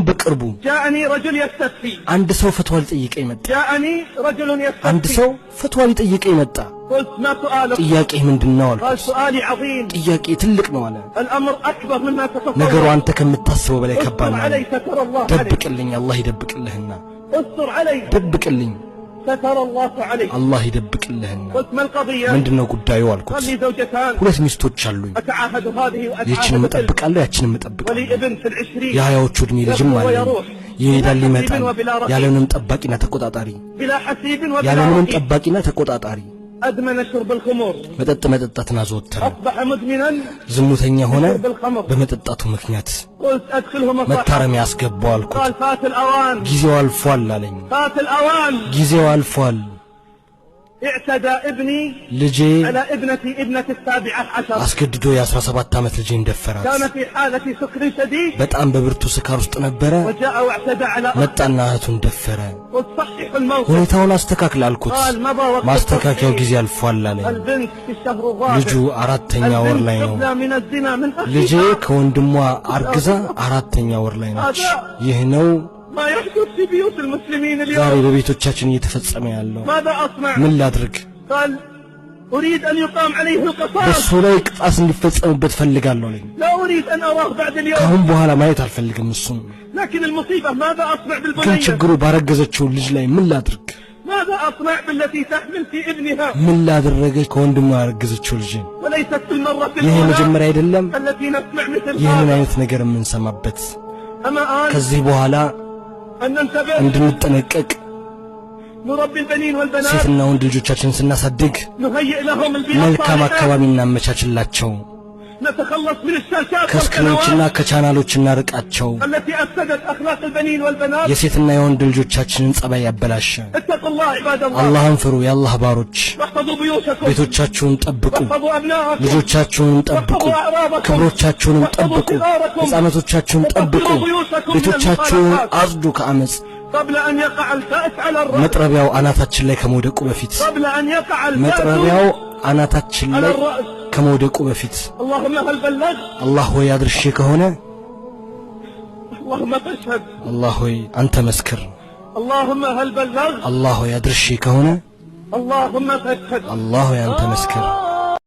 በቅርቡ جاءني رجل يستفتي አንድ ሰው ፈትዋ ሊጠይቀኝ መጣ። جاءني رجل يستفتي አንድ ሰው ፈትዋ ሊጠይቀኝ መጣ። قلت ما سؤالك؟ ጥያቄ ምንድነው قال አልኩት። سؤالي عظيم ጥያቄ ትልቅ ነው አለ። الأمر أكبر مما تتصور ነገሩ አንተ ከምታስበው በላይ ከባድ ነው። علي ستر الله عليك ደብቅልኝ አላህ ይደብቅልህና استر علي ደብቅልኝ ستر الله عليك አላህ ይደብቅልህና قلت ما القضية؟ ምንድነው ጉዳዩ አልኩት። قال لي زوجتان ሁለት ሚስቶች አሉኝ። أتعاهد هذه ይህችንም وأتعاهد تلك እጠብቃለሁ ያችንም እጠብቃለሁ። ولي ابن في العشرين የሀያዎቹ ዕድሜ ልጅም አለኝ። ይሄዳል ይመጣል ያለምንም ጠባቂና ተቆጣጣሪ بلا حسيب وبلا ያለምንም رقيب ጠባቂና ተቆጣጣሪ أدمن شرب الخمور መጠጥ መጠጣትን አዘወተረ። أصبح مدمنا ዝሙተኛ ሆነ شرب الخمر በመጠጣቱ ምክንያት። قلت أدخله مصاحب መታረም ያስገባው አልኩት። قال فات الأوان ጊዜው አልፏል አለኝ። فات الأوان ጊዜው አልፏል። اعتدى ابني ልጄ على ابنتي ابنة 17 አስገድዶ የ17 ዓመት ልጄን ደፈራት። كان في حالة سكر شديد በጣም በብርቱ ስካር ውስጥ ነበረ። وجاء واعتدى على መጣና እህቱን ደፈረ። قلت صحح الموقف ሁኔታውን አስተካክል አልኩት። قال مضى وقت ማስተካከያው ጊዜ አልፏል አለኝ። البنت في الشهر ልጁ الرابع አራተኛ ወር ላይ ነው። تبلى من الزنا من ልጄ أخيها ከወንድሟ አርግዛ አራተኛ ወር ላይ ነች። ይህ ነው ما يحدث في بيوت المسلمين ዛሬ اليوم በቤቶቻችን እየተፈጸመ ያለው። ماذا أصنع؟ ምን ላድርግ? قال أريد أن يقام عليه القصاص በሱ ላይ ቅጣት እንዲፈጸምበት ፈልጋለሁ አለኝ። لا أريد أن أراه بعد اليوم ካሁን በኋላ ማየት አልፈልግም እሱን። لكن المصيبة ماذا أصنع ግን بالبنية؟ ችግሩ ባረገዘችው ልጅ ላይ ምን ላድርግ? ماذا أصنع بالتي تحمل في ابنها؟ ምን ላደረገች ከወንድሟ ያረገዘችው ልጅ? وليست في المرة ይሄ الأولى መጀመሪያ አይደለም التي نسمع مثل ይህንን هذا አይነት ነገር የምንሰማበት። أما آن ከዚህ በኋላ أن ننتبه እንድንጠነቀቅ نربي البنين والبنات ሴትና ወንድ ልጆቻችንን ስናሳድግ نهيئ لهم البيئة መልካም الصالحة አካባቢ እናመቻችላቸው። نتخلص من الشاشات ከስክሪኖችና والقنوات ከቻናሎች እናርቃቸው። التي أفسدت أخلاق البنين والبنات የሴትና የወንድ ልጆቻችንን ጸባይ ያበላሸ። اتقوا الله عباد الله አላህን ፍሩ የአላህ ባሮች። واحفظوا بيوتكم ቤቶቻችሁን ጠብቁ፣ واحفظوا أبناءكم ልጆቻችሁን ጠብቁ፣ ክብሮቻችሁንም ጠብቁ፣ ሕፃናቶቻችሁን ጠብቁ፣ ቤቶቻችሁን አጽዱ ከአመጽ። قبل أن يقع الفأس على الرأس መጥረቢያው አናታችን ላይ ከመውደቁ በፊት قبل أن يقع መጥረቢያው الفأس አናታችን على ላይ الرأس ከመውደቁ በፊት اللهم هل بلغت؟ አላህ ሆይ አድርሼ ከሆነ اللهم فاشهد አላህ ሆይ አንተ መስክር። اللهم هل بلغت؟ አላህ ሆይ አድርሼ ከሆነ اللهم فاشهد አላህ ሆይ አንተ መስክር።